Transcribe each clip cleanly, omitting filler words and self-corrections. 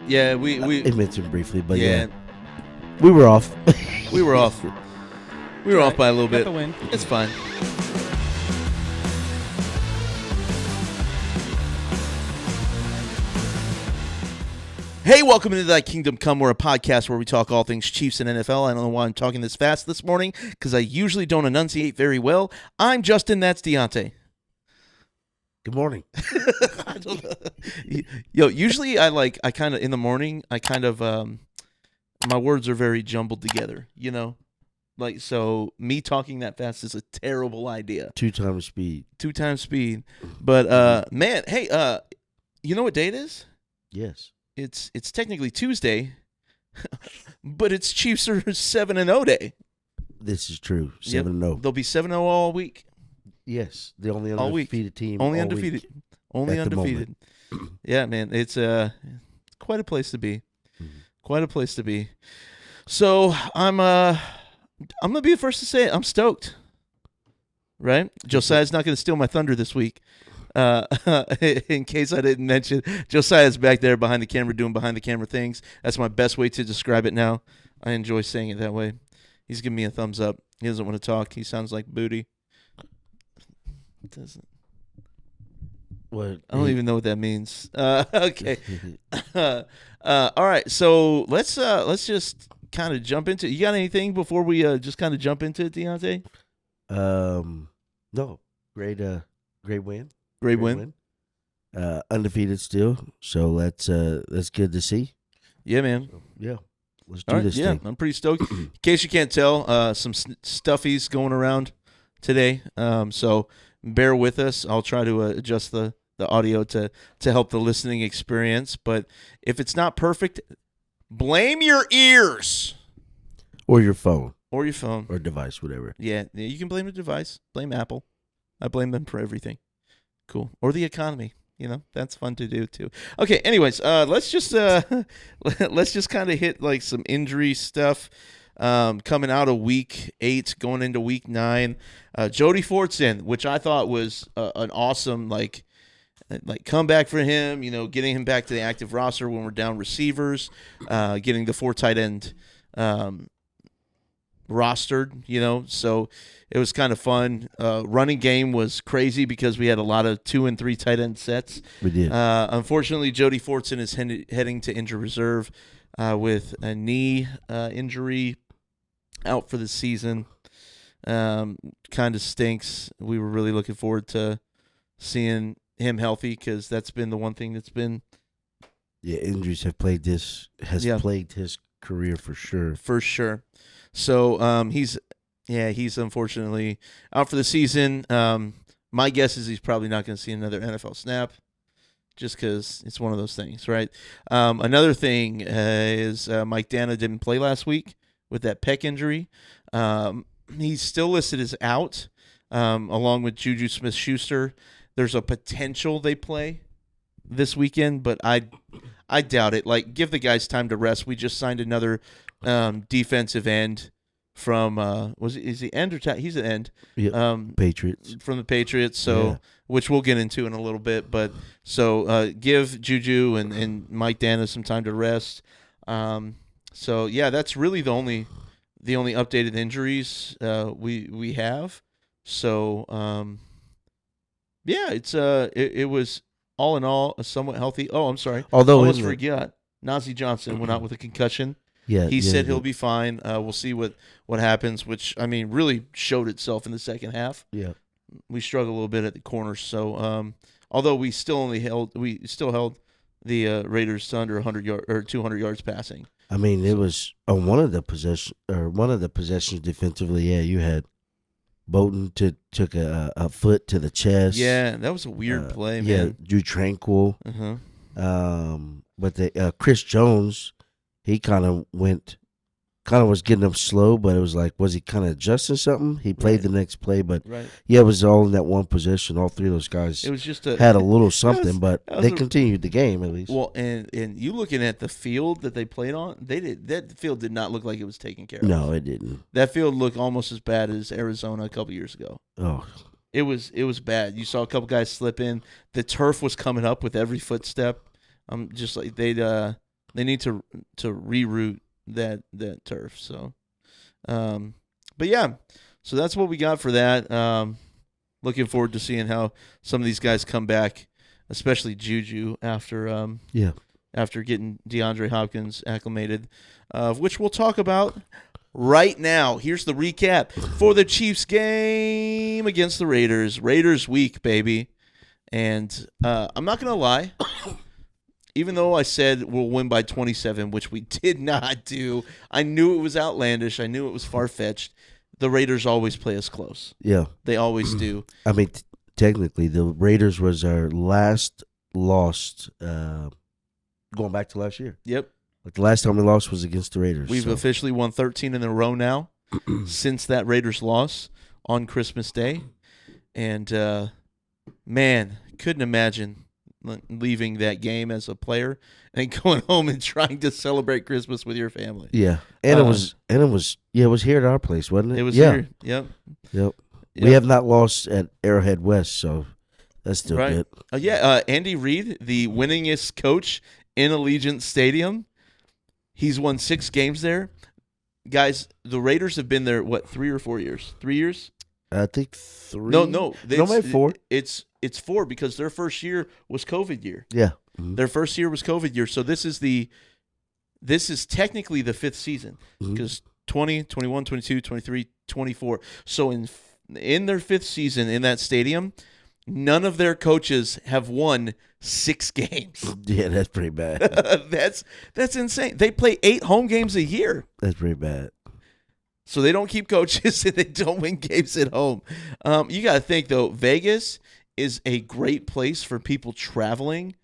Yeah, we I mentioned briefly, but yeah, we were off. we were off. We were off by a little Got bit. the win. It's fine. Hey, welcome into Thy Kingdom Come. We're a podcast where we talk all things Chiefs and NFL. I don't know why I'm talking this fast this morning because I usually don't enunciate very well. I'm Justyn. That's Dionte. Good morning. I don't know. Yo, usually I kind of in the morning, my words are very jumbled together, you know? Like, so me talking that fast is a terrible idea. 2 times speed. 2 times speed. But, man, hey, you know what day it is? Yes. It's technically Tuesday, but it's Chiefs are 7-0 day. This is true. 7-0. Yep. They'll be 7-0 all week. Yes, the only All week. undefeated team. Only all undefeated. week Only at the undefeated. Yeah, man, it's quite a place to be. Mhm. Quite a place to be. So I'm gonna be the first to say it. I'm stoked. Right? Josiah's not gonna steal my thunder this week. In case I didn't mention, Josiah's back there behind the camera doing behind the camera things. That's my best way to describe it now. I enjoy saying it that way. He's giving me a thumbs up. He doesn't want to talk. He sounds like booty. Doesn't. What? I don't even know what that means. Okay. All right. So let's just kind of jump into it. You got anything before we just kind of jump into it, Dionte? No. Great win. Great win. Undefeated still. So that's good to see. Yeah, man. So, yeah. Let's All do right, this yeah, thing. I'm pretty stoked. In case you can't tell, some stuffies going around today. So bear with us. I'll try to adjust the audio to help the listening experience. But if it's not perfect, blame your ears. Or your phone. Or your phone. Or device, whatever. Yeah, you can blame the device. Blame Apple. I blame them for everything. Cool. Or the economy. You know, that's fun to do too. Okay, anyways, let's just kind of hit like some injury stuff coming out of week 8, going into week 9. Jody Fortson, which I thought was an awesome like comeback for him, you know, getting him back to the active roster when we're down receivers, getting the 4 tight end rostered, you know, so it was kind of fun. Running game was crazy because we had a lot of 2 and 3 tight end sets. We did. Unfortunately, Jody Fortson is heading to injured reserve with a knee injury, out for the season. Kind of stinks. We were really looking forward to seeing him healthy because that's been the one thing that's been. Yeah, injuries have plagued his career for sure. For sure. So he's unfortunately out for the season. My guess is he's probably not going to see another NFL snap just because it's one of those things, right? Another thing is Mike Dana didn't play last week with that pec injury. He's still listed as out along with Juju Smith-Schuster. There's a potential they play this weekend, but I doubt it. Like, give the guys time to rest. We just signed another defensive end from is he end or he's an end? Yeah, Patriots. From the Patriots, so Yeah. which we'll get into in a little bit. But so give Juju and Mike Dana some time to rest. So yeah, that's really the only updated injuries we have. So yeah, it was all in all a somewhat healthy. Oh, I'm sorry. Although almost forgot, Najee Johnson went out with a concussion. Yeah, he said he'll be fine. We'll see what happens, which, I mean, really showed itself in the second half. Yeah. We struggled a little bit at the corners. So, although we still held the Raiders to under 100 yards or 200 yards passing. I mean, it was on one of the possessions defensively. Yeah, you had Bolton took a foot to the chest. Yeah, that was a weird play, man. Yeah, Drew Tranquil. Uh-huh. But the Chris Jones, he kind of was getting up slow, but it was like, was he kind of adjusting something? He played the next play, but yeah, it was all in that one possession. All 3 of those guys it was just had a little something, but they continued the game at least. Well, and you looking at the field that they played on, that field did not look like it was taken care of. No, it didn't. That field looked almost as bad as Arizona a couple years ago. Oh. It was bad. You saw a couple guys slip in. The turf was coming up with every footstep. Just like They need to reroute that turf. So, but yeah, so that's what we got for that. Looking forward to seeing how some of these guys come back, especially Juju after after getting DeAndre Hopkins acclimated, which we'll talk about right now. Here's the recap for the Chiefs game against the Raiders. Raiders week, baby. And I'm not going to lie. Even though I said we'll win by 27, which we did not do, I knew it was outlandish. I knew it was far-fetched. The Raiders always play us close. Yeah. They always do. I mean, technically, the Raiders was our last lost going back to last year. Yep. Like the last time we lost was against the Raiders. We've officially won 13 in a row now since that Raiders loss on Christmas Day. And, man, couldn't imagine leaving that game as a player and going home and trying to celebrate Christmas with your family. Yeah. And it was here at our place, wasn't it? It was here. Yep. We have not lost at Arrowhead West, so that's still good. Andy Reid, the winningest coach in Allegiant Stadium. He's won 6 games there. Guys, the Raiders have been there, 3 or 4 years? 3 years? I think 3. No. Maybe 4. It's 4 because their first year was COVID year. Yeah. Mm-hmm. Their first year was COVID year. So this is technically the 5th season because 20, 21, 22, 23, 24. So in their 5th season in that stadium, none of their coaches have won 6 games. Yeah, that's pretty bad. That's insane. They play 8 home games a year. That's pretty bad. So they don't keep coaches and they don't win games at home. You got to think, though, Vegas is a great place for people traveling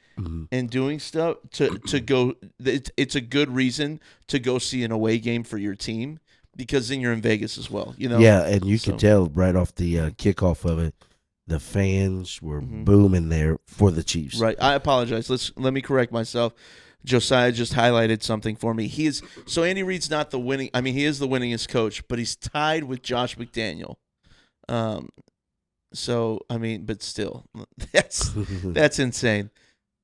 and doing stuff to go. It's a good reason to go see an away game for your team because then you're in Vegas as well. You know. Yeah, and you can tell right off the kickoff of it, the fans were booming there for the Chiefs. Right. I apologize. Let me correct myself. Josiah just highlighted something for me. So Andy Reid's not the winning. I mean, he is the winningest coach, but he's tied with Josh McDaniel. So I mean, but still, that's insane.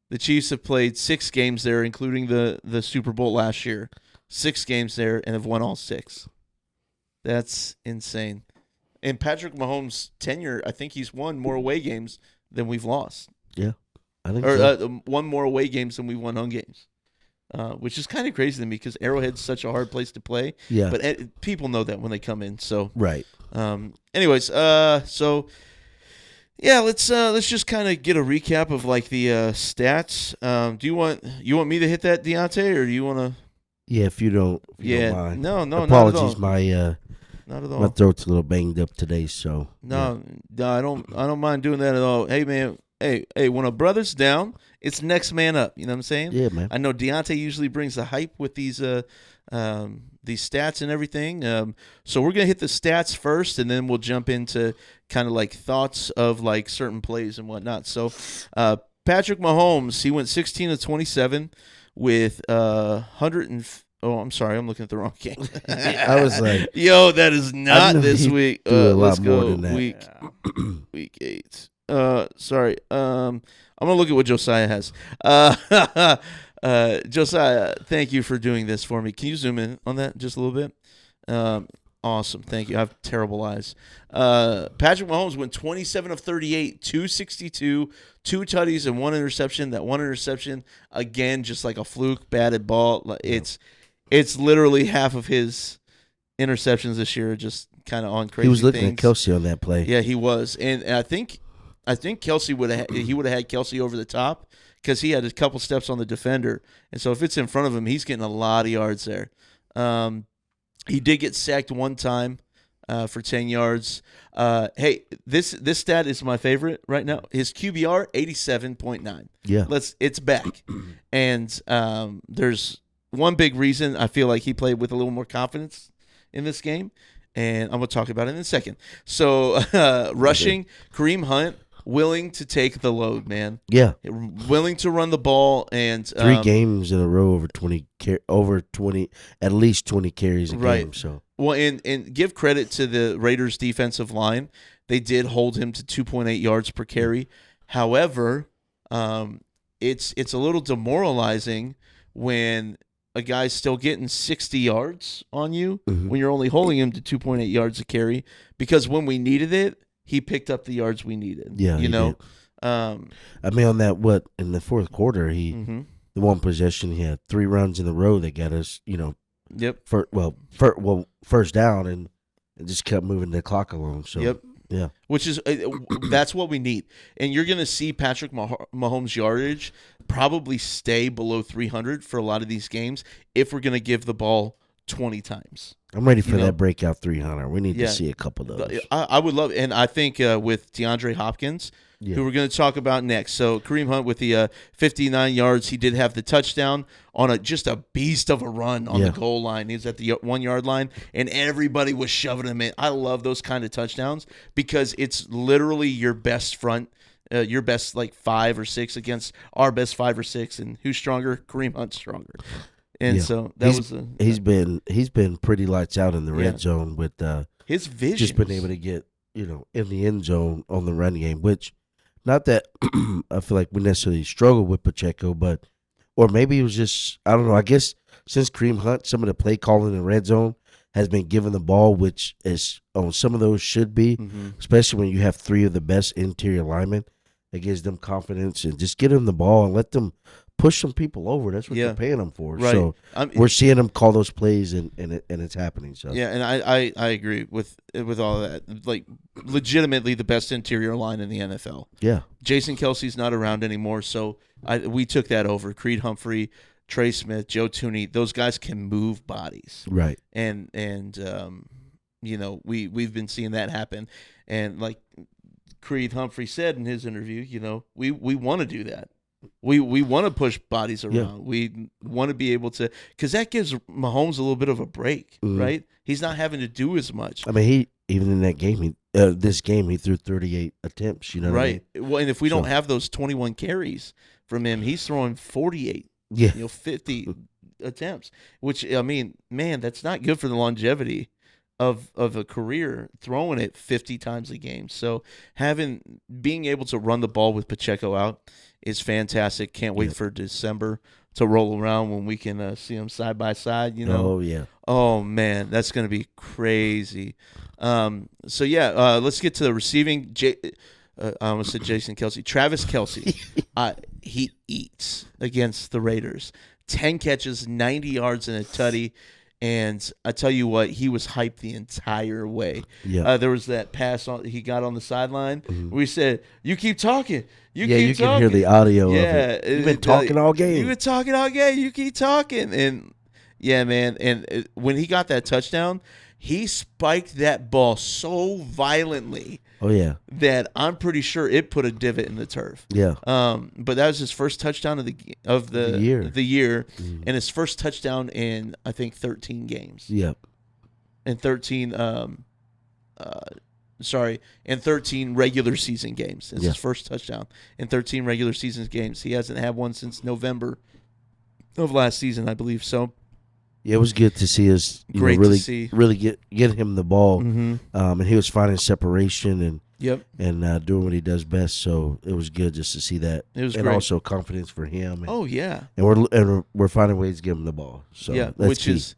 The Chiefs have played 6 games there, including the Super Bowl last year. 6 games there and have won all 6. That's insane. In Patrick Mahomes' tenure, I think he's won more away games than we've lost. Yeah, I think so. Won more away games than we've won home games, which is kind of crazy to me because Arrowhead's such a hard place to play. Yeah, but people know that when they come in. So right. Anyways, so yeah, let's just kind of get a recap of like the stats. Do you want me to hit that, Dionte, or do you want to? Yeah, if you don't mind. No, apologies, not at all. My throat's a little banged up today, so no, I don't mind doing that at all. Hey man, hey, when a brother's down, it's next man up. You know what I'm saying? Yeah, man. I know Dionte usually brings the hype with these stats and everything. So we're gonna hit the stats first, and then we'll jump into kind of like thoughts of like certain plays and whatnot. So Patrick Mahomes, he went 16 of 27 with 100. Oh, I'm sorry. I'm looking at the wrong game. I was like, yo, that is not this week. Let's go. Week 8. Sorry. I'm going to look at what Josiah has. Josiah, thank you for doing this for me. Can you zoom in on that just a little bit? Awesome. Thank you. I have terrible eyes. Patrick Mahomes went 27 of 38, 262, 2 tutties, and 1 interception. That 1 interception, again, just like a fluke, batted ball. It's literally half of his interceptions this year, just kind of on crazy He was looking things. at Kelsey on that play. Yeah, he was. And I think Kelsey would have had Kelsey over the top because he had a couple steps on the defender. And so if it's in front of him, he's getting a lot of yards there. He did get sacked 1 time for 10 yards. Hey, this stat is my favorite right now. His QBR, 87.9. Yeah. It's back. And there's one big reason I feel like he played with a little more confidence in this game, and I'm going to talk about it in a second. So rushing, Kareem Hunt, willing to take the load, man. Yeah. Willing to run the ball. And 3 games in a row over 20, at least 20 carries a game. So. Well, and give credit to the Raiders' defensive line. They did hold him to 2.8 yards per carry. However, it's a little demoralizing when a guy's still getting 60 yards on you Mm-hmm. when you're only holding him to 2.8 yards a carry, because when we needed it, he picked up the yards we needed. Yeah, you know. I mean, on that in the fourth quarter, the one possession he had 3 runs in a row that got us, Yep. First down, and it just kept moving the clock along. So Yep. Yeah. Which is that's what we need. And you're going to see Patrick Mahomes' yardage probably stay below 300 for a lot of these games if we're going to give the ball 20 times. I'm ready for that breakout 300. We need to see a couple of those. I would love it. And I think with DeAndre Hopkins, who we're going to talk about next. So Kareem Hunt with the 59 yards. He did have the touchdown on just a beast of a run on the goal line. He was at the 1 yard line, and everybody was shoving him in. I love those kind of touchdowns because it's literally your best front, your best like 5 or 6 against our best 5 or 6. And who's stronger? Kareem Hunt's stronger. And so he's been pretty lights out in the red zone with his vision. Just been able to get in the end zone on the run game, which not that I feel like we necessarily struggle with Pacheco, or maybe it was just I don't know. I guess since Kareem Hunt, some of the play calling in the red zone has been given the ball, which is on some of those should be, especially when you have 3 of the best interior linemen. It gives them confidence and just get them the ball and let them push some people over. That's what you're paying them for. Right. So we're seeing them call those plays, and it's happening. So and I agree with all of that. Like legitimately the best interior line in the NFL. Yeah. Jason Kelce's not around anymore, so we took that over. Creed Humphrey, Trey Smith, Joe Thuney, those guys can move bodies. Right. And we've been seeing that happen. And like Creed Humphrey said in his interview, we want to do that. We want to push bodies around. Yeah. We want to be able to, because that gives Mahomes a little bit of a break, right? He's not having to do as much. I mean, even in that game, this game, he threw 38 attempts. You know, right? What I mean? Well, and if we don't have those 21 carries from him, he's throwing 48. 50 attempts. Which I mean, man, that's not good for the longevity of a career throwing it 50 times a game. So being able to run the ball with Pacheco out is fantastic. Can't wait for December to roll around when we can see them side by side. Oh yeah. Oh man, that's going to be crazy. Let's get to the receiving. I almost said Jason Kelce. Travis Kelce, he eats against the Raiders. 10 catches, 90 yards, and a tutty. And I tell you what, he was hyped the entire way. Yeah. There was that pass he got on the sideline where he said, "You keep talking. You can hear the audio of it. You've been talking all game. You've been talking all game. You keep talking." And yeah, man. And when he got that touchdown, he spiked that ball so violently. Oh yeah. That I'm pretty sure it put a divot in the turf. Yeah. But that was his first touchdown of the year, and his first touchdown in I think 13 games. Yep. And 13 regular season games. It's his first touchdown in 13 regular season games. He hasn't had one since November of last season, I believe. So yeah, it was good to see us. Really get him the ball, and he was finding separation and doing what he does best. So it was good just to see that. It was and great. Also confidence for him. And, and we're finding ways to give him the ball. So which is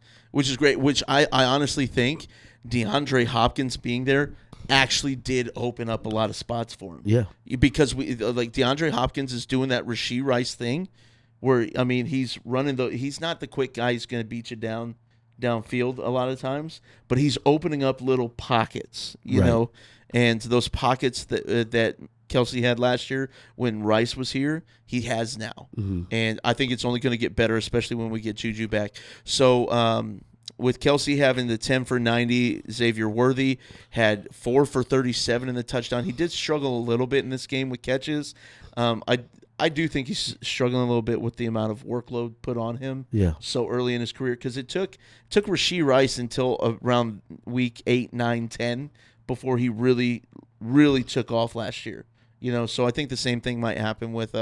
great. Which I honestly think DeAndre Hopkins being there actually did open up a lot of spots for him. Yeah, because DeAndre Hopkins is doing that Rashee Rice thing. Where he's running he's not the quick guy who's going to beat you downfield a lot of times, but he's opening up little pockets, you know, and those pockets that Kelce had last year when Rice was here, he has now, and I think it's only going to get better, especially when we get Juju back. So with Kelce having the 10 for 90, Xavier Worthy had 4 for 37 in the touchdown. He did struggle a little bit in this game with catches. I do think he's struggling a little bit with the amount of workload put on him so early in his career, because it took Rashee Rice until around week 8, 9, 10 before he really, really took off last year. So I think the same thing might happen with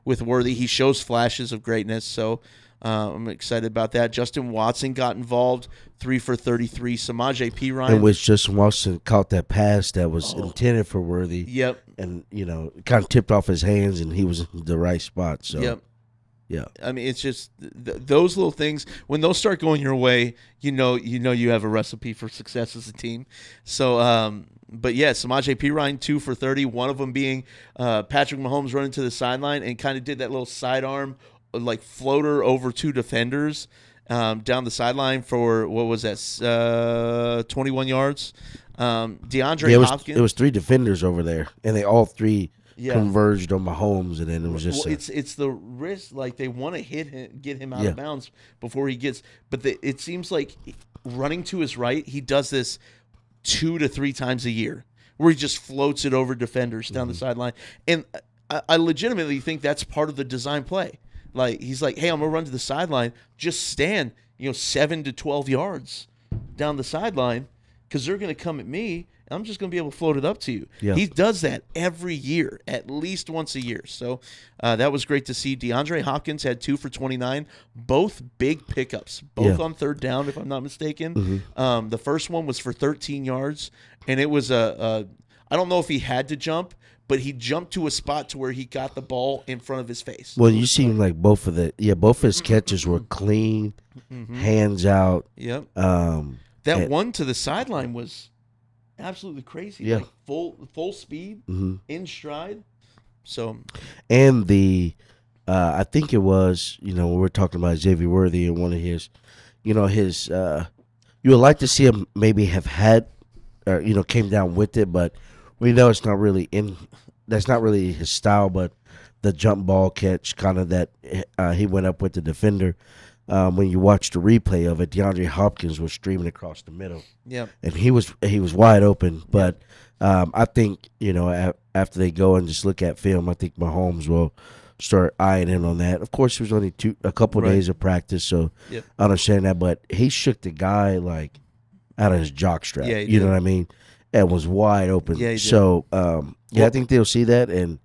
Worthy. He shows flashes of greatness, so I'm excited about that. Justin Watson got involved, 3 for 33. Samaje Perine. In which Justin Watson caught that pass that was intended for Worthy. Yep. And, kind of tipped off his hands, and he was in the right spot. So. Yep. Yeah. I mean, it's just those little things. When those start going your way, you have a recipe for success as a team. So, but yeah, Samaje Perine 2 for 30. One of them being Patrick Mahomes running to the sideline and kind of did that little sidearm like floater over two defenders down the sideline for what was that 21 yards. DeAndre Hopkins. It was 3 defenders over there, and they all 3 converged on Mahomes, and then it was just. Well, it's the risk. Like they want to get him out of bounds before he gets. But it seems like running to his right, he does this 2 to 3 times a year, where he just floats it over defenders down the sideline. And I legitimately think that's part of the design play. Like he's like, hey, I'm gonna run to the sideline, just stand, 7 to 12 yards down the sideline, because they're gonna come at me. I'm just going to be able to float it up to you. Yeah. He does that every year, at least once a year. So that was great to see. DeAndre Hopkins had 2 for 29, both big pickups, both on third down, if I'm not mistaken. Mm-hmm. The first one was for 13 yards, and it was I don't know if he had to jump, but he jumped to a spot to where he got the ball in front of his face. Well, you seem like both of his catches were clean, hands out. Yep. That one to the sideline was absolutely crazy. Like full speed, in stride. So, and I think it was, when we're talking about Xavier Worthy and one of his, his, you would like to see him maybe have had, or, came down with it, but we know it's not really that's not really his style, but the jump ball catch kind of that he went up with the defender. When you watch the replay of it, DeAndre Hopkins was streaming across the middle. Yeah, and he was wide open. But I think after they go and just look at film, I think Mahomes will start eyeing in on that. Of course, it was only a couple days of practice, so I understand that. But he shook the guy like out of his jockstrap. Yeah, you know what I mean? And was wide open. Yeah, so I think they'll see that and.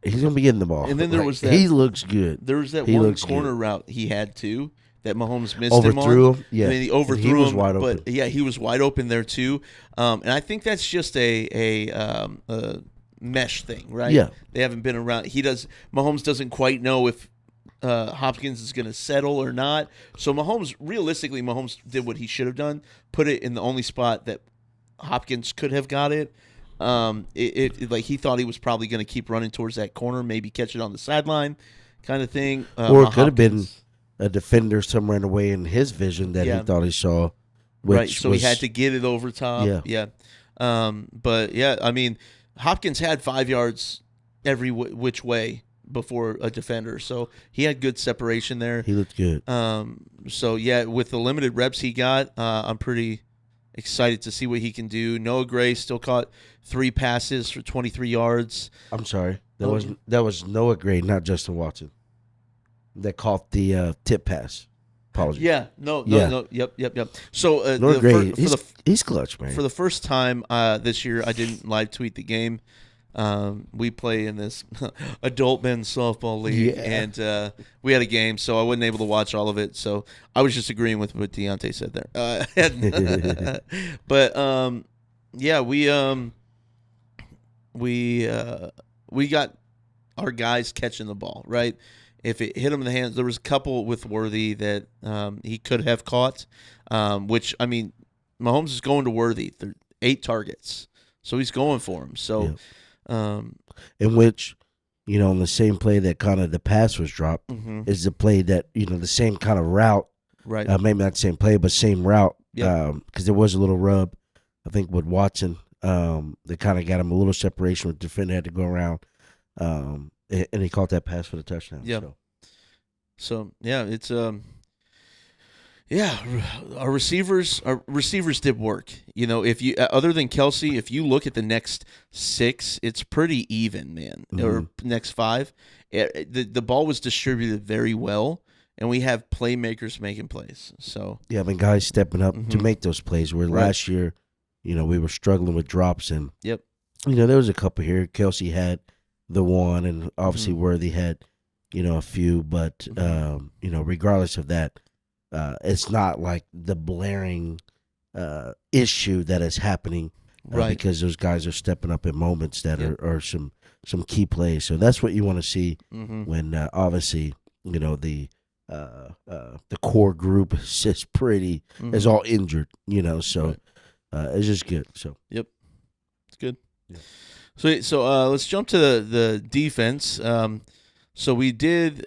He's going to be getting the ball. And then there was that. He looks good. There was that one corner route he had, too, that Mahomes missed overthrew him. Yeah. And then he overthrew him. He was wide open. But, he was wide open there, too. And I think that's just a mesh thing, right? Yeah. They haven't been around. Mahomes doesn't quite know if Hopkins is going to settle or not. So realistically, Mahomes did what he should have done, put it in the only spot that Hopkins could have got it. Like he thought he was probably going to keep running towards that corner, maybe catch it on the sideline, kind of thing. Or it could have been a defender somewhere in the way in his vision that he thought he saw. Right, so he had to get it over top. Yeah. But I mean, Hopkins had 5 yards every which way before a defender, so he had good separation there. He looked good. So with the limited reps he got, I'm pretty excited to see what he can do. Noah Gray still caught 3 passes for 23 yards. I'm sorry. That was Noah Gray, not Justyn Watson, that caught the tip pass. Apologies. No. Yep. So Noah Gray, he's clutch, man. For the first time this year, I didn't live tweet the game. We play in this adult men's softball league, and we had a game, so I wasn't able to watch all of it. So I was just agreeing with what Dionte said there. But we got our guys catching the ball, right? If it hit him in the hands, there was a couple with Worthy that he could have caught, which, I mean, Mahomes is going to Worthy. 8 targets, so he's going for him. So. In which, on the same play that kind of the pass was dropped, is the play that, the same kind of route. Right. Maybe not the same play, but same route. Because there was a little rub, I think, with Watson. They kind of got him a little separation with the defender, had to go around. And he caught that pass for the touchdown. Yeah. So it's our receivers did work. If you other than Kelsey, if you look at the next 6, it's pretty even, man. Or next 5, the ball was distributed very well, and we have playmakers making plays. So guys stepping up to make those plays. Where last year, we were struggling with drops, and there was a couple here. Kelsey had the one, and obviously Worthy had a few, but regardless of that. It's not like the blaring issue that is happening, right? Because those guys are stepping up in moments that are some key plays. So that's what you want to see when obviously the core group is just is all injured, so it's just good. So yep, it's good. Yeah. So let's jump to the defense. So we did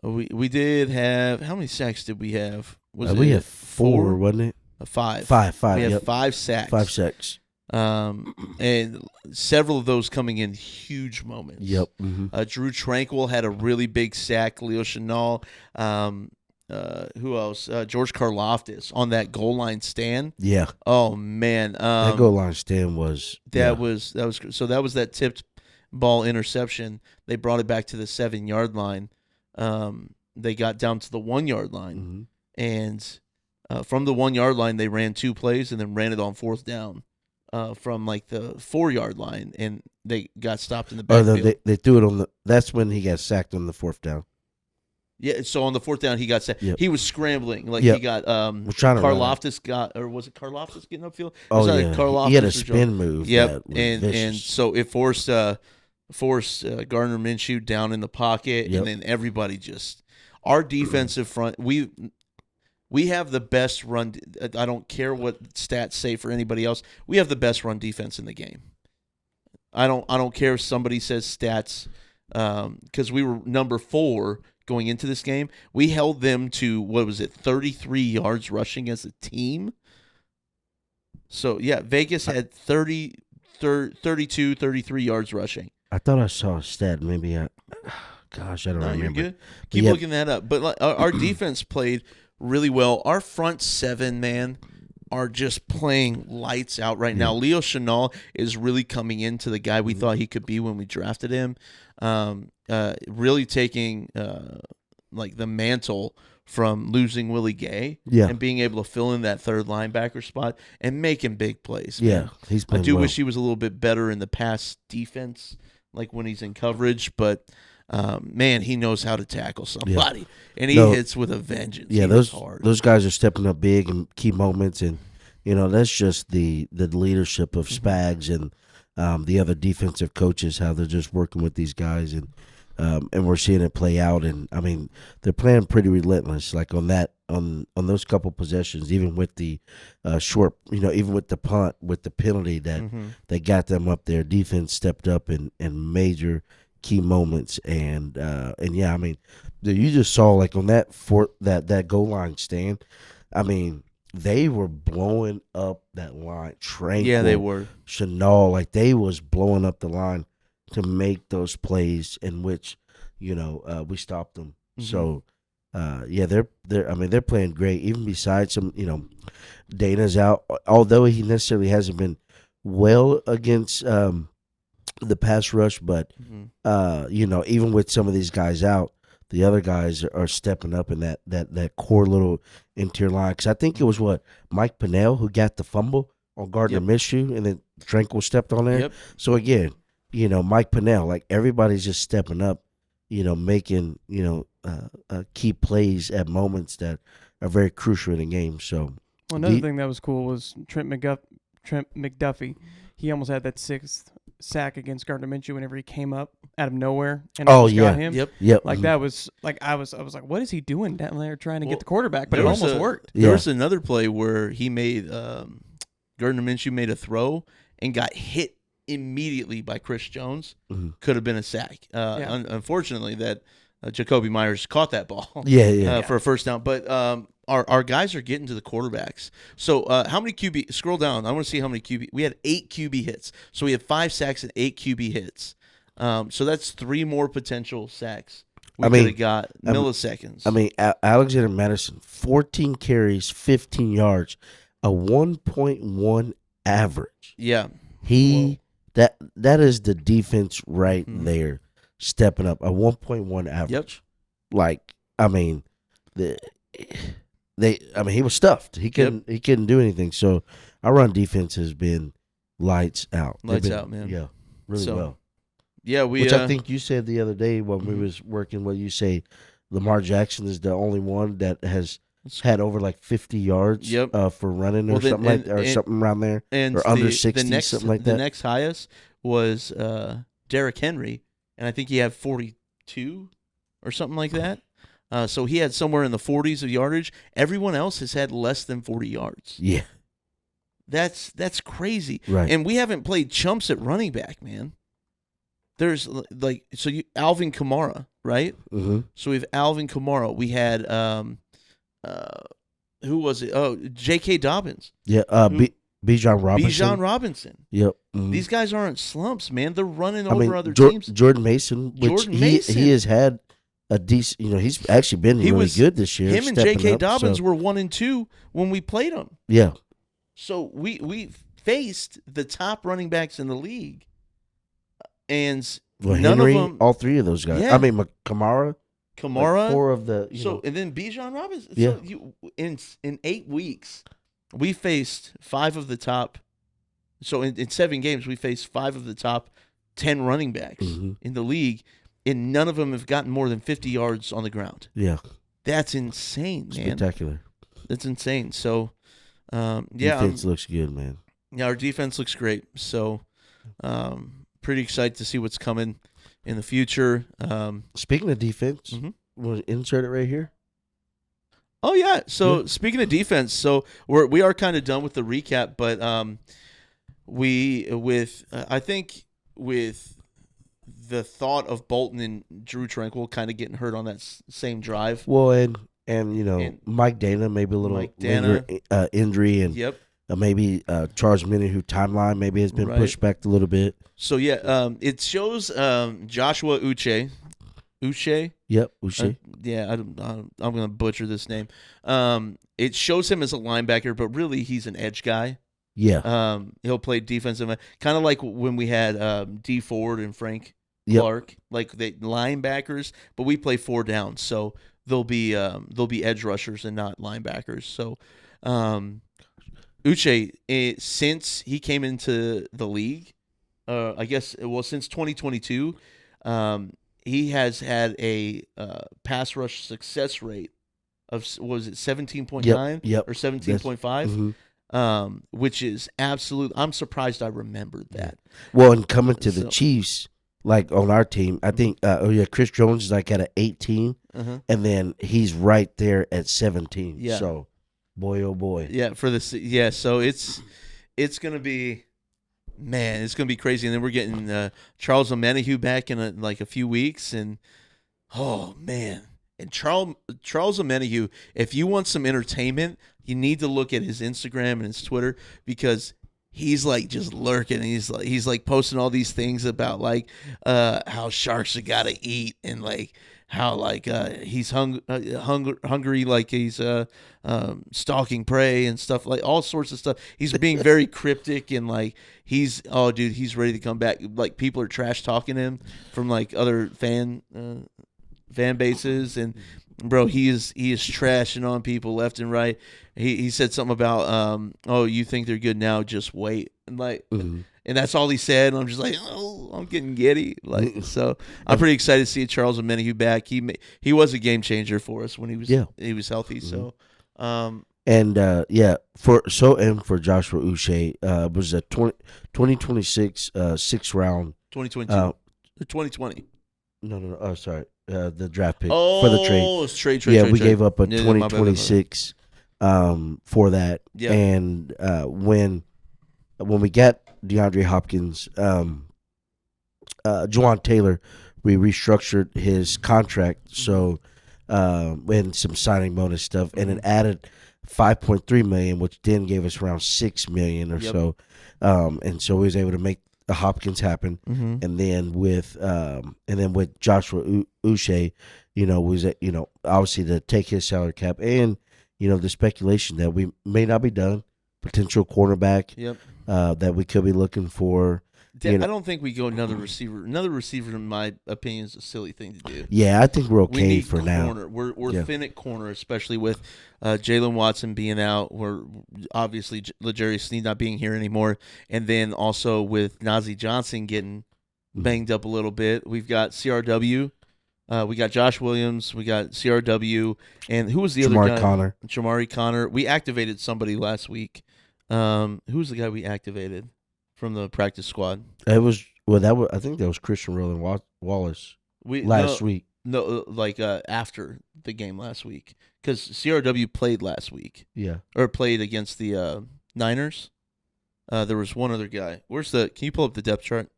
we did have, how many sacks did we have? We had 4, wasn't it? 5. 5. We have 5 sacks. 5 sacks. And several of those coming in huge moments. Yep. Mm-hmm. Drew Tranquil had a really big sack. Leo Chenal. Who else? George Karlaftis on that goal line stand. Yeah. Oh man. That goal line stand was that was so that was that tipped ball interception. They brought it back to the 7-yard line. They got down to the 1-yard line, and from the 1-yard line they ran 2 plays and then ran it on 4th down. From like the 4-yard line, and they got stopped in the backfield. They threw it on the. That's when he got sacked on the 4th down. Yeah, so on the 4th down he got sacked. Yep. He was scrambling, like he got. Karlaftis got, or was it Karlaftis getting upfield? Oh yeah, he had a spin move. Yep, and so it forced Gardner Minshew down in the pocket, and then everybody just our defensive front. We have the best run. I don't care what stats say for anybody else. We have the best run defense in the game. I don't care if somebody says stats, because we were number 4 going into this game. We held them to, 33 yards rushing as a team. So yeah, Vegas had 32, 33 yards rushing. I thought I saw a stat. Maybe gosh, I don't remember. You're good. Keep looking that up. But our defense played really well. Our front 7, man, are just playing lights out right now. Leo Chenal is really coming into the guy we thought he could be when we drafted him. Really taking like the mantle from losing Willie Gay and being able to fill in that 3rd linebacker spot and making big plays. Yeah, he's playing well. Wish he was a little bit better in the pass defense, like when he's in coverage, but man, he knows how to tackle somebody, and he hits with a vengeance. Yeah, those guys are stepping up big in key moments, and that's just the leadership of Spags and the other defensive coaches, how they're just working with these guys, and we're seeing it play out. And I mean, they're playing pretty relentless, like on those couple possessions, even with the short, even with the punt, with the penalty that they got them up there. Defense stepped up in major key moments, and yeah, I mean, you just saw like on that goal line stand. I mean, they were blowing up that line. Tranquil, yeah, they were. Chenal, like they was blowing up the line to make those plays in which we stopped them. So yeah, they're playing great. Even besides some, Dana's out, although he necessarily hasn't been well against the pass rush, but even with some of these guys out, the other guys are stepping up in that core little interior line. Because I think it was Mike Pennell who got the fumble on Gardner Minshew, and then Tranquil stepped on there. Yep. So again, Mike Pennell, like everybody's just stepping up, making key plays at moments that are very crucial in the game. So another thing that was cool was Trent McDuffie. He almost had that 6th sack against Gardner Minshew whenever he came up out of nowhere and got him. Yep. Like that was like I was like, what is he doing down there trying to get the quarterback? But it almost worked. There was another play where he made Gardner Minshew made a throw and got hit immediately by Chris Jones. Could have been a sack. Unfortunately, that Jacoby Myers caught that ball. For a first down. But our guys are getting to the quarterbacks. So how many QB? Scroll down. I want to see how many QB. We had 8 QB hits. So we had 5 sacks and 8 QB hits. So that's 3 more potential sacks. We could have got milliseconds. Alexander Madison, 14 carries, 15 yards, a 1.1 average. Yeah. That is the defense right there, stepping up, a 1.1 average. Yep. Like, he was stuffed. He couldn't do anything. So our run defense has been lights out. Lights out, man. Yeah, really well. Yeah, which I think you said the other day when we was working. What you say, Lamar Jackson is the only one that has had over like 50 yards for running or something something around there, and or under 60, something like that. The next highest was Derrick Henry, and I think he had 42. or something like that. So he had somewhere in the 40s of yardage. Everyone else has had less than 40 yards. Yeah. That's crazy. Right. And we haven't played chumps at running back, man. There's Alvin Kamara, right? Mm-hmm. So we have Alvin Kamara. We had who was it? Oh, J.K. Dobbins. Yeah. Bijan Robinson. Bijan Robinson. Yep. Mm-hmm. These guys aren't slumps, man. They're running over other teams. Jordan Mason, he has had a decent. He's actually been really good this year. Him and J.K. Dobbins were 1-2 when we played them. Yeah. So we faced the top running backs in the league, and none Henry, of them. All three of those guys. Yeah. I mean, Kamara, like 4 of the. And then Bijan Robinson. Yeah. So in 8 weeks, we faced 5 of the top. So in 7 games, we faced 5 of the top 10 running backs in the league, and none of them have gotten more than 50 yards on the ground. Yeah. That's insane, man. Spectacular. That's insane. So, defense looks good, man. Yeah, our defense looks great. So, pretty excited to see what's coming in the future. Speaking of defense, we'll insert it right here. Oh yeah. So speaking of defense, so we are kind of done with the recap, but I think with the thought of Bolton and Drew Tranquil kind of getting hurt on that same drive. Well, and Mike Dana, maybe a little injury, and maybe Charles Minihue timeline maybe has been pushed back a little bit. So it shows Joshua Uche. Uche? Yep, Uche. I'm going to butcher this name. It shows him as a linebacker, but really he's an edge guy. Yeah. He'll play defensive, kind of like when we had D Ford and Frank Clark, like the linebackers, but we play 4 down, so they'll be edge rushers and not linebackers. So Uche, since he came into the league, since 2022, he has had a pass rush success rate of, was it 17.9 or 17.5, which is absolute. I'm surprised I remembered that. Well, and coming to the Chiefs, like on our team, I think Chris Jones is like at an 18, and then he's right there at 17. Yeah. So, boy, oh boy. Yeah, so it's gonna be. Man, it's going to be crazy. And then we're getting Charles Omenihu back in a few weeks. And, oh, man. And Charles Omenihu, if you want some entertainment, you need to look at his Instagram and his Twitter, because he's like just lurking. He's like posting all these things about how sharks have got to eat, and how he's hungry, like he's stalking prey and stuff, like all sorts of stuff. He's being very cryptic, and he's ready to come back. Like, people are trash talking him from other fan bases, and bro, he is trashing on people left and right. He said something about you think they're good now, just wait, and and that's all he said. And I'm just like, oh, I'm getting giddy. So I'm pretty excited to see Charles Omenihu back. He was a game changer for us when he was healthy. So for Joshua Uche, was a 2026 6th round 2022 2020. No. Oh, sorry. The draft pick for the trade. Oh, it's trade. We gave up a 2026 for that. Yeah. And when we got DeAndre Hopkins, Juwan Taylor, we restructured his contract, so and some signing bonus stuff, and it added $5.3 million, which then gave us around $6 million or so, and so we was able to make the Hopkins happen, and then with Joshua Uche, was obviously to take his salary cap, and the speculation that we may not be done, potential cornerback. Yep. That we could be looking for. I don't think we go another receiver. Another receiver, in my opinion, is a silly thing to do. Yeah, I think we're okay for now. We're thin at corner, especially with Jalen Watson being out. We're obviously L'Jarius Sneed not being here anymore, and then also with Najee Johnson getting banged up a little bit. We've got CRW. We got Josh Williams. We got CRW, and who was the other guy? Jamari Connor. We activated somebody last week. Who was the guy we activated from the practice squad? I think that was Christian Roland Wallace last week. No, like after the game last week, because CRW played last week. Yeah. Or played against the Niners. There was one other guy. Can you pull up the depth chart?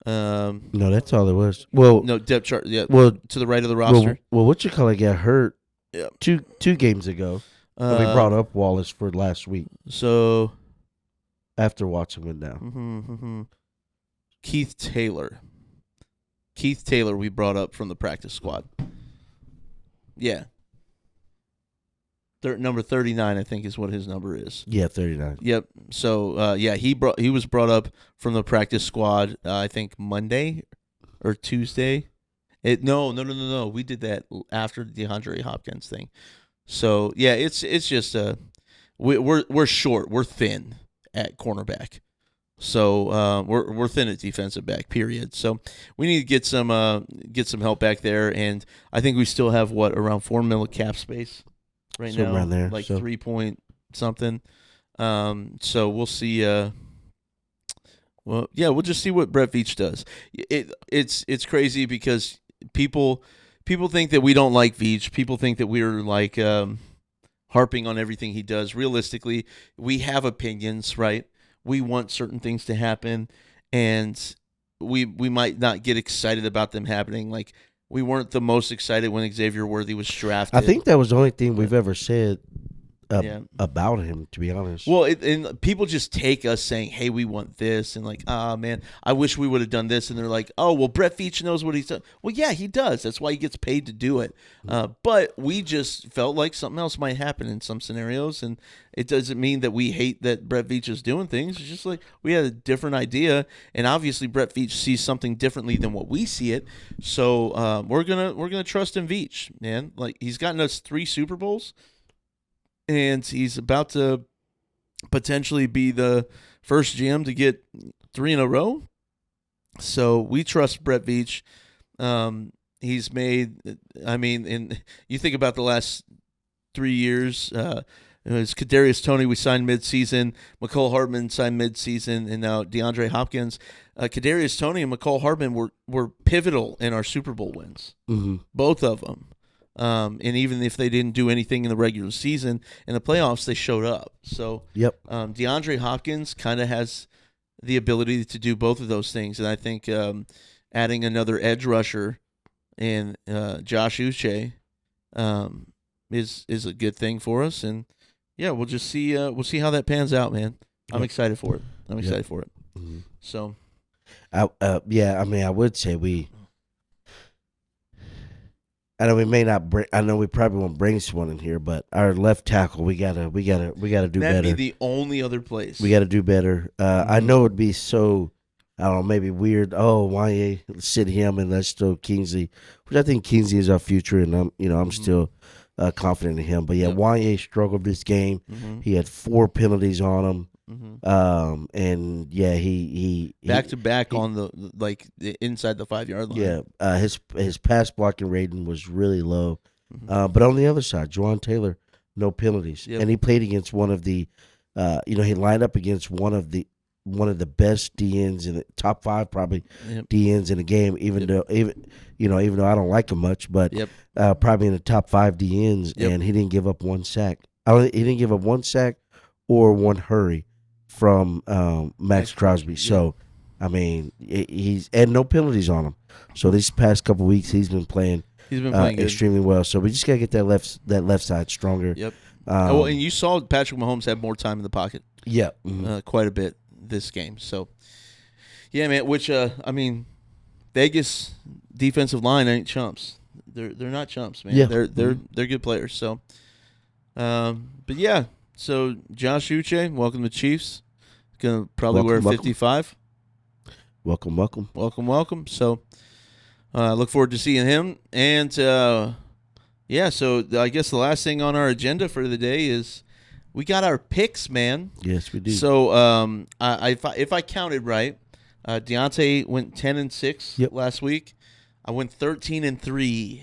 No, that's all there was. Well, no depth chart. Yeah. Well, to the right of the roster. Well, what you call it got hurt. Yeah. Two games ago. And we brought up Wallace for last week. So after Watson went down. Keith Taylor. We brought up from the practice squad. Yeah. Number 39, I think, is what his number is. Yeah, 39. Yep. So, he was brought up from the practice squad, I think, Monday or Tuesday. No. We did that after the DeAndre Hopkins thing. So, yeah, it's just we're short. We're thin at cornerback. So we're thin at defensive back, period. So we need to get some help back there, and I think we still have around $4 million cap space right somewhere now, around there, like 3 point something. So we'll see. We'll just see what Brett Veach does. It's crazy because people think that we don't like Veach. People think that we're like harping on everything he does. Realistically, we have opinions, right? We want certain things to happen, and we might not get excited about them happening. Like, we weren't the most excited when Xavier Worthy was drafted. I think that was the only thing we've ever said about him, to be honest. Well, and people just take us saying, hey, we want this, and like, man, I wish we would have done this. And they're like, oh, well, Brett Veach knows what he's done. Well, yeah, he does. That's why he gets paid to do it. But we just felt like something else might happen in some scenarios, and it doesn't mean that we hate that Brett Veach is doing things. It's just like we had a different idea, and obviously Brett Veach sees something differently than what we see it. So we're gonna trust in Veach, man. Like, he's gotten us 3 Super Bowls. And he's about to potentially be the first GM to get 3 in a row. So we trust Brett Veach. He's made, and you think about the last 3 years, it was Kadarius Toney we signed midseason, McCole Hardman signed midseason, and now DeAndre Hopkins. Kadarius Toney and McCole Hardman were pivotal in our Super Bowl wins, both of them. And even if they didn't do anything in the regular season, in the playoffs, they showed up. So DeAndre Hopkins kind of has the ability to do both of those things. And I think adding another edge rusher in Josh Uche is a good thing for us. And, yeah, we'll just see we'll see how that pans out, man. I'm excited for it. Mm-hmm. So. I would say I know we may not bring. I know we probably won't bring someone in here, but our left tackle, we gotta do better. That'd be the only other place. We gotta do better. I know it'd be so, I don't know, maybe weird. Oh, why sit him and let's throw Kingsley, which I think Kingsley is our future, and I'm still confident in him. But yeah, Wanye struggled this game. He had 4 penalties on him. And yeah, he back to back on the inside the 5-yard line. Yeah, his pass blocking rating was really low. But on the other side, Juwan Taylor, no penalties, and he played against one of the, he lined up against one of the best DNs in the top 5 probably DNs in the game. Even though I don't like him much, but probably in the top 5 DNs, and he didn't give up 1 sack. He didn't give up 1 sack or 1 hurry from Max Crosby. So, he's and no penalties on him. So these past couple weeks, he's been playing extremely well. So we just gotta get that left side stronger. Yep. And you saw Patrick Mahomes have more time in the pocket. Yeah, quite a bit this game. So, yeah, man. Which Vegas defensive line ain't chumps. They're not chumps, man. Yeah. They're good players. So, but yeah. So Josh Uche, welcome to Chiefs. Gonna probably wear 55. Welcome. So look forward to seeing him. And so I guess the last thing on our agenda for the day is we got our picks, man. Yes, we do. So if I counted right, Dionte went 10-6 last week. I went 13-3.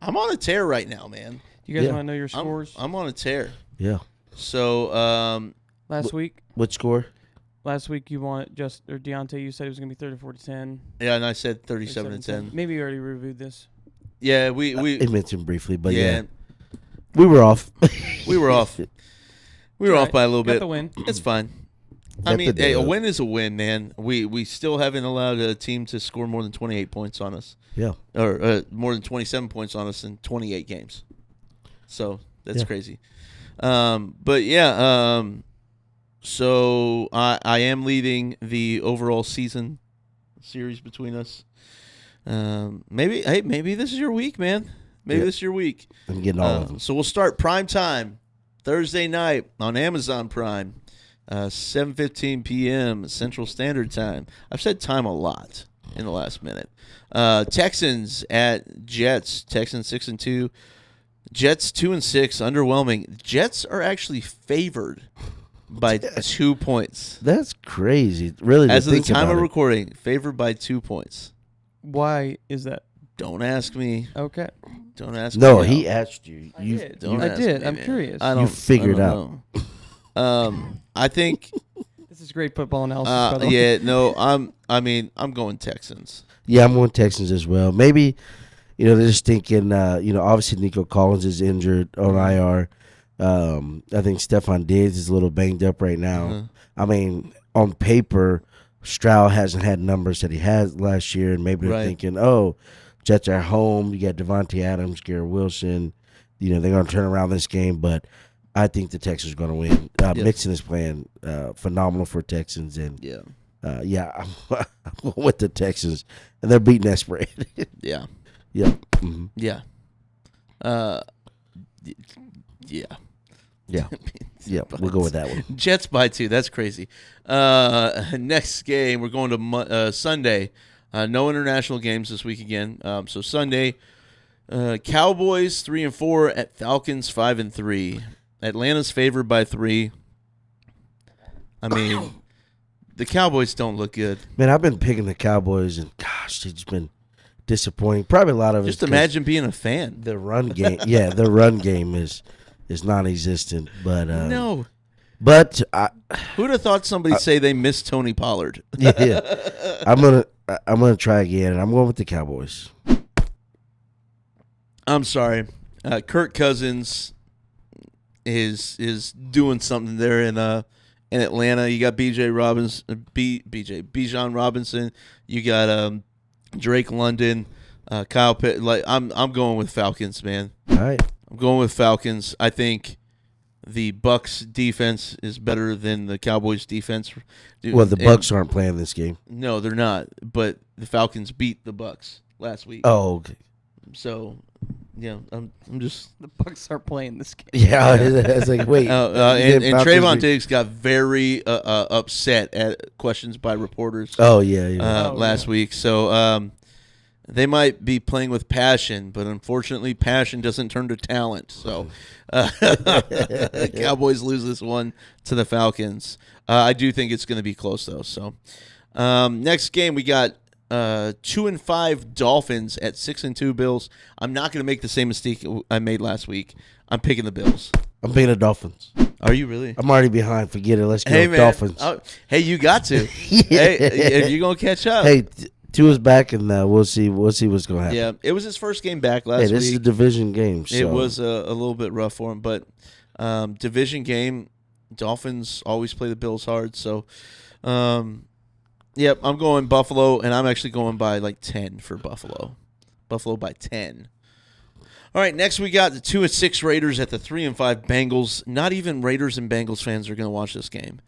I'm on a tear right now, man. You guys want to know your scores? I'm on a tear. Yeah. So last week, what score? Last week you want Dionte. You said it was going to be 34-10. Yeah, and I said 37-10. Maybe you already reviewed this. Yeah, we mentioned briefly, but yeah. We were off. We were off. We were off by a little bit. The win. It's fine. I mean, a win is a win, man. We still haven't allowed a team to score more than 28 points on us. Yeah. Or more than 27 points on us in 28 games. So that's crazy. But yeah, so I am leading the overall season series between us. Maybe this is your week, man. Maybe this is your week. I'm getting all of them. So we'll start prime time Thursday night on Amazon Prime, 7:15 p.m. Central Standard Time. I've said time a lot in the last minute. Texans at Jets. Texans 6-2. Jets 2-6. Underwhelming. Jets are actually favored by 2 points. That's crazy. Really, as of the time of recording, favored by 2 points. Why is that? Don't ask me. Okay. Don't ask me. No, he asked you. I did. I'm curious. You figured out. I think this is great football analysis. By the way. Yeah, no, I'm going Texans. Yeah, I'm going Texans as well. Maybe, they're just thinking, obviously Nico Collins is injured on IR. I think Stephon Diggs is a little banged up right now. Uh-huh. I mean, on paper, Stroud hasn't had numbers that he had last year, and maybe they're thinking, Jets are home. You got Devontae Adams, Garrett Wilson. They're going to turn around this game, but I think the Texans are going to win. Mixon is playing phenomenal for Texans, and I'm going with the Texans, and they're beating that spread. Yeah. Yeah. Mm-hmm. Yeah. Yeah, we'll go with that one. Jets by 2. That's crazy. Next game, we're going to Sunday. No international games this week again. So Sunday, Cowboys 3-4 at Falcons 5-3. Atlanta's favored by 3. I mean, the Cowboys don't look good. Man, I've been picking the Cowboys, and gosh, they've just been disappointing. Probably a lot of it. Just imagine being a fan. The run game, the run game is non-existent. But no. But who'd have thought somebody'd say they missed Tony Pollard? Yeah, I'm gonna try again, and I'm going with the Cowboys. I'm sorry, Kirk Cousins is doing something there in Atlanta. You got Bijan Robinson. You got Drake London, Kyle Pitt. I'm going with Falcons, man. All right, I'm going with Falcons. I think the Bucks defense is better than the Cowboys defense. Well, the Bucks aren't playing this game. No, they're not. But the Falcons beat the Bucks last week. Oh, okay. So, yeah, I'm just the Bucks are playing this game. Yeah, it's like wait. And Trayvon Diggs got very upset at questions by reporters. Oh yeah. Last week. So they might be playing with passion, but unfortunately, passion doesn't turn to talent. So Cowboys lose this one to the Falcons. I do think it's going to be close though. So next game we got 2-5 Dolphins at 6-2 Bills. I'm not going to make the same mistake I made last week. I'm picking the Bills. I'm picking the Dolphins. Are you really? I'm already behind. Forget it. Let's go Dolphins. Hey, you got to. Hey, you're going to catch up. Hey, Tua's back, and we'll see what's going to happen. Yeah, it was his first game back last week. This is a division game. So. It was a little bit rough for him, but division game, Dolphins always play the Bills hard. So, yep, I'm going Buffalo, and I'm actually going by 10 for Buffalo. Buffalo by 10. All right, next we got the 2-6 Raiders at the 3-5 Bengals. Not even Raiders and Bengals fans are going to watch this game.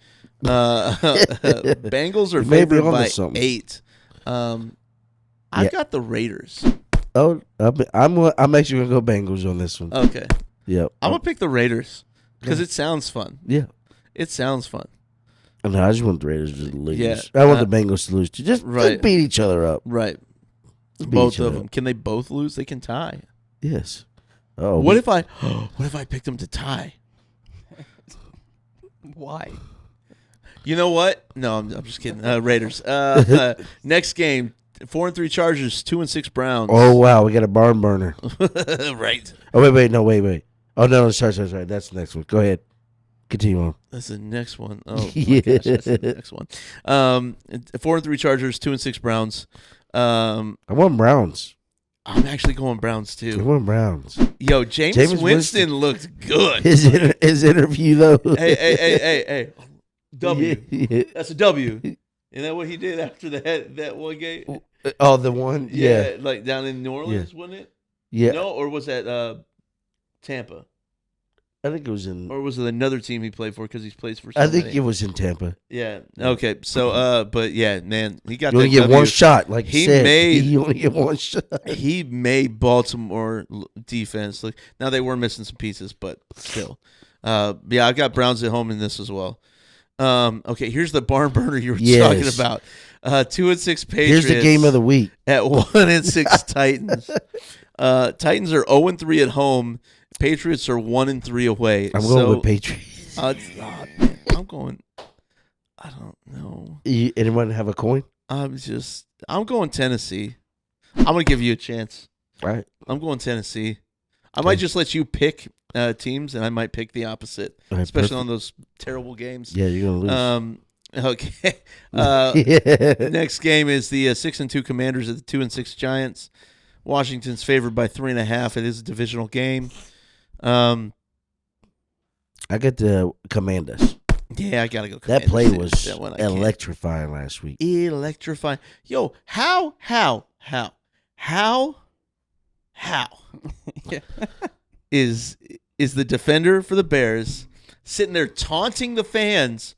Bengals are favored by 8. I got the Raiders. Oh, I'm actually gonna go Bengals on this one. Okay. Yep. I'm gonna pick the Raiders because it sounds fun. Yeah. It sounds fun. No, I just want the Raiders to lose. Yeah. I want the Bengals to lose too. Just beat each other up. Right. Both of them. Can they both lose? They can tie. Yes. Oh. What if I picked them to tie? Why? You know what? No, I'm just kidding. Raiders. Next game, 4-3 Chargers, 2-6 Browns. Oh wow, we got a barn burner. Right. Oh wait. Oh no, sorry. That's the next one. Go ahead. Continue on. That's the next one. Oh, my gosh, that's the next one. 4-3 Chargers, 2-6 Browns. I want Browns. I'm actually going Browns, too. I want Browns. Yo, Jameis Winston looked good. His interview, though. Hey. W. Yeah. That's a W. Isn't that what he did after that one game? Oh, the one? Yeah. Like down in New Orleans, wasn't it? Yeah. No, or was that Tampa? I think it was in. Or was it another team he played for because he plays for I think it was in Tampa. Yeah. Okay. So, but yeah, man, he got you only that get W. one shot. Like he you said, made, you only get one shot. He made Baltimore defense look. Now they were missing some pieces, but still. Yeah, I've got Browns at home in this as well. Okay, here's the barn burner you were talking about. 2-6 Patriots. Here's the game of the week. At 1-6 Titans. Titans are 0-3 at home. Patriots are 1-3 away. I'm going with Patriots. I'm going. I don't know. Anyone have a coin? I'm going Tennessee. I'm gonna give you a chance. All right. I'm going Tennessee. I might just let you pick teams, and I might pick the opposite, Right, especially on those terrible games. Yeah, you're gonna lose. Okay. Next game is the 6-2 Commanders at the 2-6 Giants. Washington's favored by 3.5. It is a divisional game. I got the Commanders. Yeah, I gotta go. That Commanders. play was that electrifying last week. Electrifying. Yo, how is the defender for the Bears sitting there taunting the fans?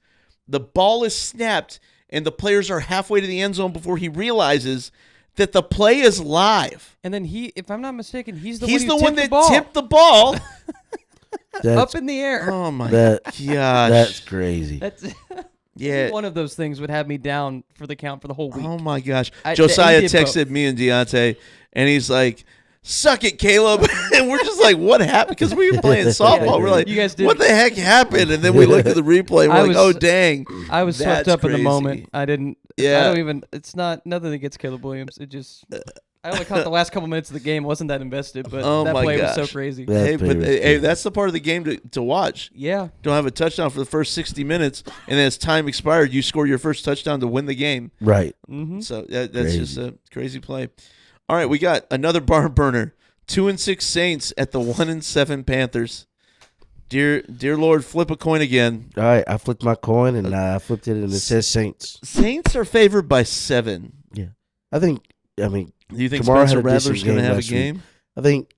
The ball is snapped, and the players are halfway to the end zone before he realizes that the play is live. And then if I'm not mistaken, he's the one that tipped the ball up in the air. Oh my gosh, that's crazy. That's yeah. One of those things would have me down for the count for the whole week. Oh my gosh, Josiah texted me and Dionte, and he's like, "Suck it, Caleb," and we're just like, "What happened?" Because we were playing softball. We're like, you guys did. "What the heck happened?" And then we looked at the replay. And we're like, "Oh dang!" I was swept up in the moment. I didn't. Yeah. I don't even. It's not nothing against Caleb Williams. It just. I only caught the last couple minutes of the game. Wasn't that invested, but that play was so crazy. That's the part of the game to watch. Yeah. Don't have a touchdown for the first 60 minutes, and then as time expired, you score your first touchdown to win the game. Right. Mm-hmm. So that's just a crazy play. All right, we got another barn burner. 2-6 Saints at the 1-7 Panthers. Dear Lord, flip a coin again. All right, I flipped my coin and I flipped it and it says Saints. Saints are favored by 7. Yeah, I mean, do you think Kamara Spencer Rattler's going to have a game? Week. I think,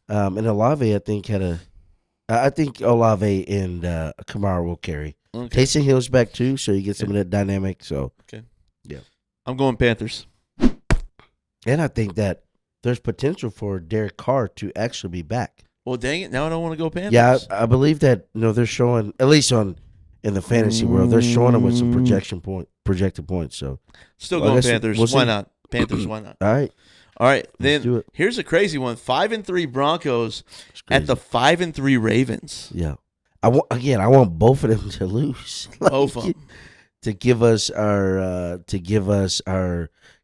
and Olave, I think Olave and Kamara will carry. Okay. Taysom Hill's back too, so you get some of that dynamic. So, okay, yeah, I'm going Panthers. And I think that there's potential for Derek Carr to actually be back. Well, dang it! Now I don't want to go Panthers. Yeah, I believe that. They're showing, at least in the fantasy world, they're showing them with some projected points. So still going Panthers. Why not? Panthers. Why not? All right. Then here's a crazy one: 5-3 Broncos at the 5-3 Ravens. Yeah, I want both of them to lose. Both of them to give us our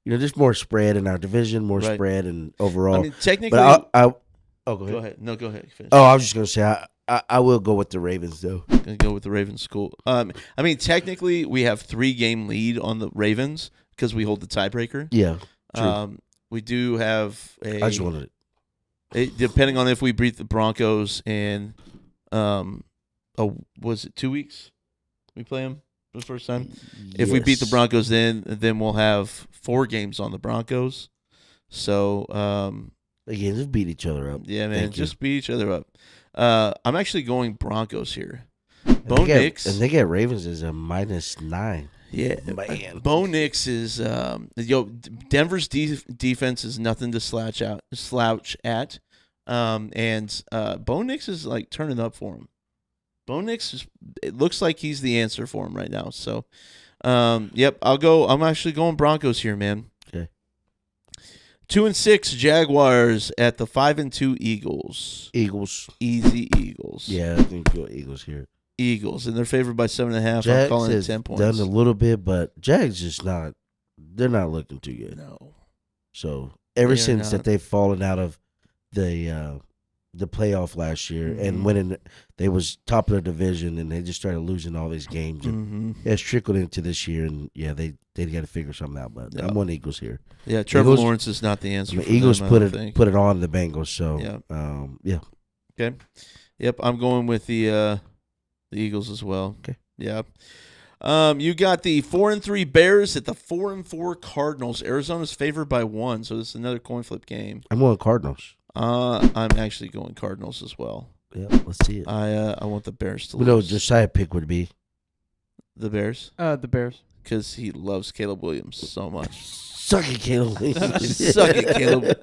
just more spread in our division, more spread and overall. I mean, technically, but go ahead. Go ahead. No, go ahead. Finish. Oh, I was just gonna say I will go with the Ravens though. Gonna go with the Ravens. Cool. I mean, technically, we have 3-game lead on the Ravens because we hold the tiebreaker. Yeah. True. We do have a. I just wanted it. Depending on if we beat the Broncos in, was it 2 weeks? We play them for the first time. Yes. If we beat the Broncos, then we'll have 4 games on the Broncos. So again, just beat each other up. Yeah, man, just beat each other up. I'm actually going Broncos here. Bo Nix, and they get Ravens as a -9. Yeah, man. Bo Nix is Denver's defense is nothing to slouch at, and Bo Nix is like turning up for him. Bo Nix it looks like he's the answer for him right now. So, yep, I'm actually going Broncos here, man. Okay. 2-6 Jaguars at the 5-2 Eagles. Easy Eagles. Yeah, I think go Eagles here. Eagles, and they're favored by 7.5. Jags I'm calling it 10 points. Done a little bit, but Jags just not. They're not looking too good. No. So ever since that they've fallen out of the the playoff last year Mm-hmm. and winning. They was top of the division, and they just started losing all these games. And it's trickled into this year, and they got to figure something out. But I'm on Eagles here. Yeah, Trevor Lawrence is not the answer. Eagles them, put it on the Bengals. So yeah. Okay. Yep, I'm going with the Eagles as well. Okay. Yeah. You got the 4-3 Bears at the 4-4 Cardinals. Arizona's favored by 1, so this is another coin flip game. I'm going Cardinals. I'm actually going Cardinals as well. Yeah, let's see it. I want the Bears to lose. We know what Josiah pick would be. The Bears? The Bears. Because he loves Caleb Williams so much. Suck it, Caleb. Suck it, Caleb.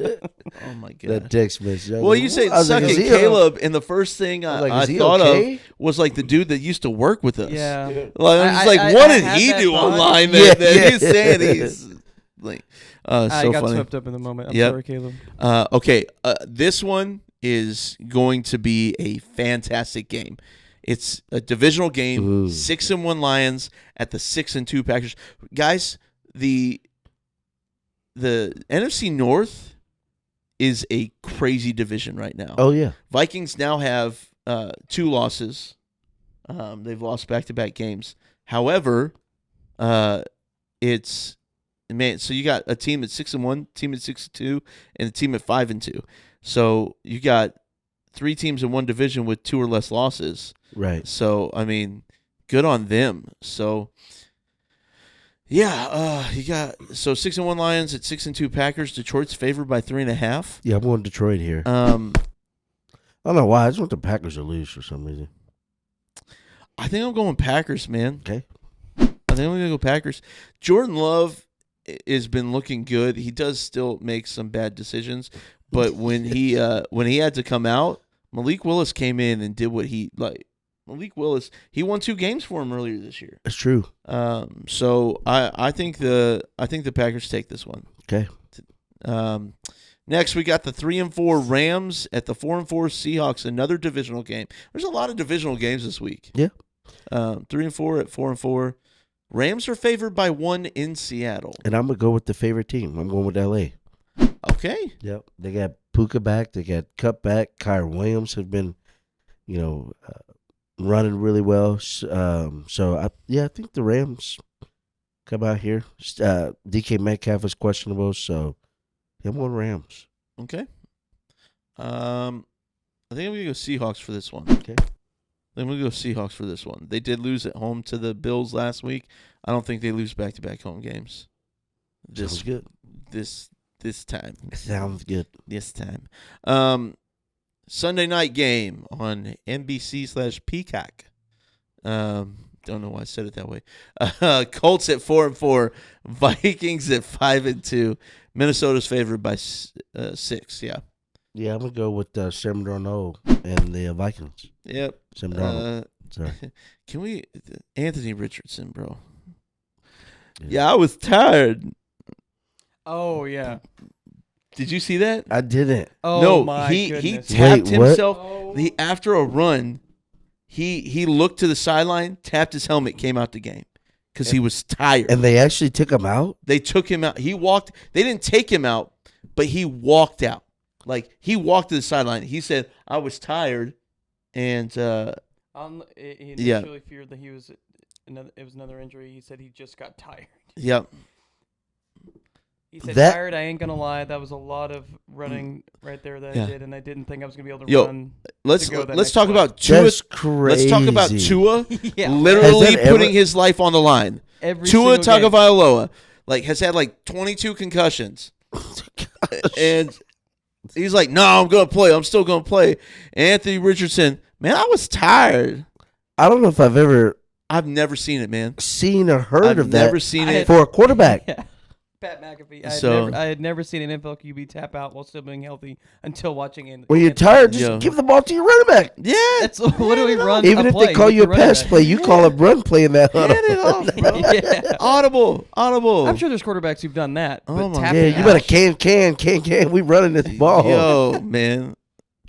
Oh, my God. That text message. Well, you say suck it, Caleb, and the first thing I thought of was like the dude that used to work with us. Yeah. Like, I was like, what did he do online that he's saying he's like, so I got funny. swept up in the moment. I'm sorry, Caleb. Okay, this one is going to be a fantastic game. It's a divisional game, 6-1 Lions at the 6-2 Packers. Guys, the NFC North is a crazy division right now. Oh, yeah. Vikings now have 2 losses. They've lost back-to-back games. However, so you got a team at 6-1, team at 6-2, and a team at 5-2. So you got 3 teams in one division with 2 or less losses. Right. So, I mean, good on them. So, yeah, you got 6-1 Lions at 6-2 Packers. Detroit's favored by 3.5. Yeah, I'm going Detroit here. I don't know why. I just want the Packers to lose for some reason. I think I'm going Packers, man. Okay. I think I'm going to go Packers. Jordan Love has been looking good. He does still make some bad decisions, but when he had to come out, Malik Willis came in and did what he like. Malik Willis, he won 2 games for him earlier this year. That's true. So I think the Packers take this one. Okay. Next we got the 3-4 Rams at the 4-4 Seahawks. Another divisional game. There's a lot of divisional games this week. Yeah. 3-4 at 4-4. Rams are favored by 1 in Seattle. And I'm gonna go with the favorite team. I'm going with LA. Okay. Yep. They got Puka back. They got Cup back. Kyrie Williams have been, running really well. I think the Rams come out here. DK Metcalf is questionable, so I'm going Rams. Okay. I think I'm going to go Seahawks for this one. Okay. I'm going to go Seahawks for this one. They did lose at home to the Bills last week. I don't think they lose back-to-back home games. Sounds good. This time. Sounds good. This time. Sunday night game on NBC/Peacock. Don't know why I said it that way. Colts at 4-4, Vikings at 5-2. Minnesota's favored by 6. Yeah. Yeah, I'm gonna go with Sam Darnold and the Vikings. Yep. Sam Darnold. Sorry. Can we, Anthony Richardson, bro? Yeah, I was tired. Oh yeah. Did you see that? I didn't. Oh no, my he goodness. tapped Wait, himself. Oh. After a run, he looked to the sideline, tapped his helmet, came out the game because he was tired. And they actually took him out? They took him out. He walked. They didn't take him out, but he walked out. Like, he walked to the sideline. He said, I was tired. And, He initially feared that it was another injury. He said he just got tired. Yep. He said, tired, I ain't going to lie. That was a lot of running right there that I did, and I didn't think I was going to be able to run. Let's talk about Tua. That's crazy. Let's talk about Tua Yeah. literally putting his life on the line. Tua single game. Tagovailoa has had 22 concussions. And he's like, no, I'm going to play. I'm still going to play. Anthony Richardson, man, I was tired. I don't know if I've never seen it, man. seen or heard of that. I've never seen it. For a quarterback. Yeah. Pat McAfee. I had never seen an NFL QB tap out while still being healthy until watching it. When you're tired, just give the ball to your running back. Yeah. That's literally run. Even if they call you a pass play, you call a run play in that huddle. Get it off, bro. Yeah. Audible. I'm sure there's quarterbacks who've done that. Oh but my Yeah, you better can. We running this ball. Yo, man.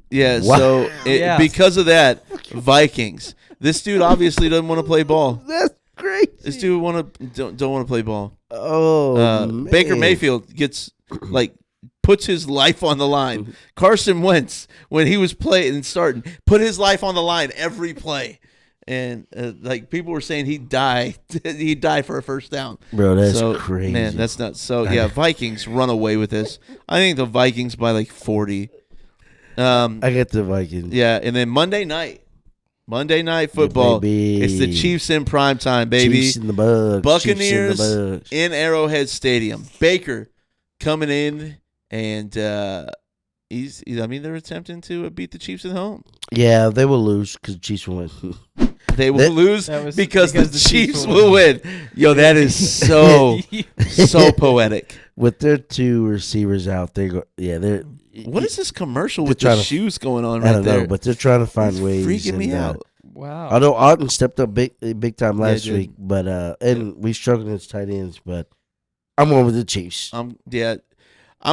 Yeah, Wow. so because of that, Vikings. This dude obviously doesn't want to play ball. That's crazy. This dude don't want to play ball. Oh, man. Baker Mayfield gets puts his life on the line. Carson Wentz, when he was playing and starting, put his life on the line every play. And like people were saying he'd die for a first down. Bro, that's crazy. Man, that's not so. Yeah, Vikings run away with this. I think the Vikings by like 40. I get the Vikings. Yeah, and then Monday night football. Yeah, it's the Chiefs in prime time, baby. Chiefs in the Bugs. Buccaneers Bugs. in Arrowhead Stadium. Baker coming in, and they're attempting to beat the Chiefs at home. Yeah, they will lose because the Chiefs will win. They will lose because the Chiefs will win. Yo, that is so poetic. With their two receivers out, they're what is this commercial with the shoes going on right there? I don't know, but they're trying to find ways. Freaking me out. Wow. Although Auden stepped up big time last week, but and we struggled against tight ends, but I'm going with the Chiefs. I'm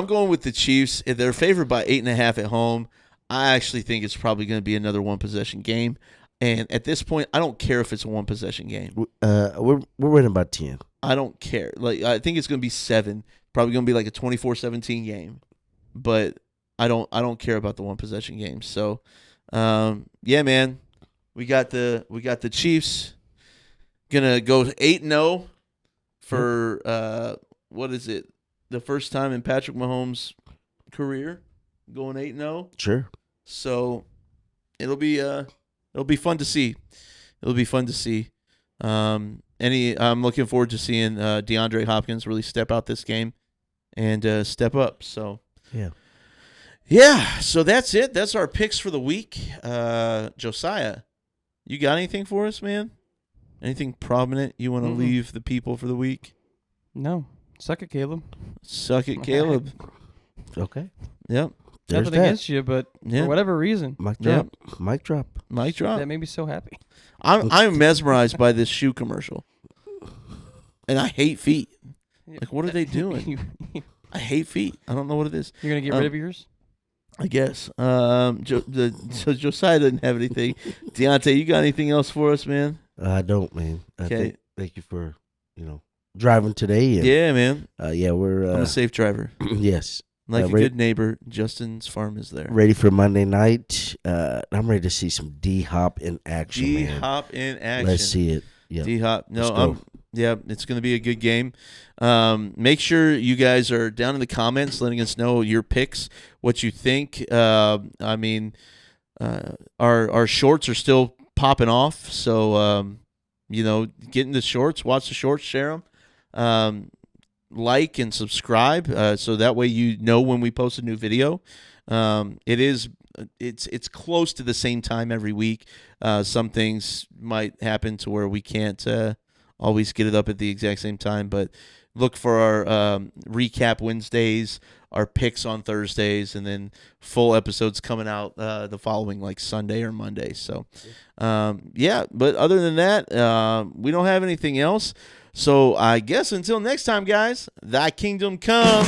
going with the Chiefs. If they're favored by 8.5 at home, I actually think it's probably going to be another one possession game. And at this point, I don't care if it's a one possession game. We're winning by 10. I don't care. Like I think it's going to be 7. Probably going to be like a 24-17 game. But I don't care about the one possession game. So, yeah, man, we got the Chiefs gonna go 8-0 for what is it? The first time in Patrick Mahomes' career going 8-0. Sure. So it'll be fun to see. It'll be fun to see. I'm looking forward to seeing DeAndre Hopkins really step out this game and step up. So yeah. So that's it. That's our picks for the week. Josiah, you got anything for us, man? Anything prominent you want to leave the people for the week? No. Suck it, Caleb. Suck it, Caleb. Okay. Yep. Nothing against you, but for whatever reason. Mic drop. Yep. Mic drop. Mic drop. That made me so happy. I'm mesmerized by this shoe commercial. And I hate feet. Like, what are they doing? I hate feet. I don't know what it is. You're going to get rid of yours? I guess. So Josiah doesn't have anything. Dionte, you got anything else for us, man? I don't, man. Okay. Thank you for, driving today. And, yeah, man. We're. I'm a safe driver. Yes. Like a good neighbor, Justyn's farm is there. Ready for Monday night. I'm ready to see some D-Hop in action, D-Hop in action. Let's see it. Yeah. D-Hop. No, it's going to be a good game. Make sure you guys are down in the comments letting us know your picks, what you think. Our shorts are still popping off, so get in the shorts, watch the shorts, share them. Like and subscribe, so that way you know when we post a new video. It's close to the same time every week. Some things might happen to where we can't always get it up at the exact same time, but look for our recap Wednesdays, our picks on Thursdays, and then full episodes coming out the following like Sunday or Monday. So but other than that, we don't have anything else. So I guess until next time, guys, thy kingdom come.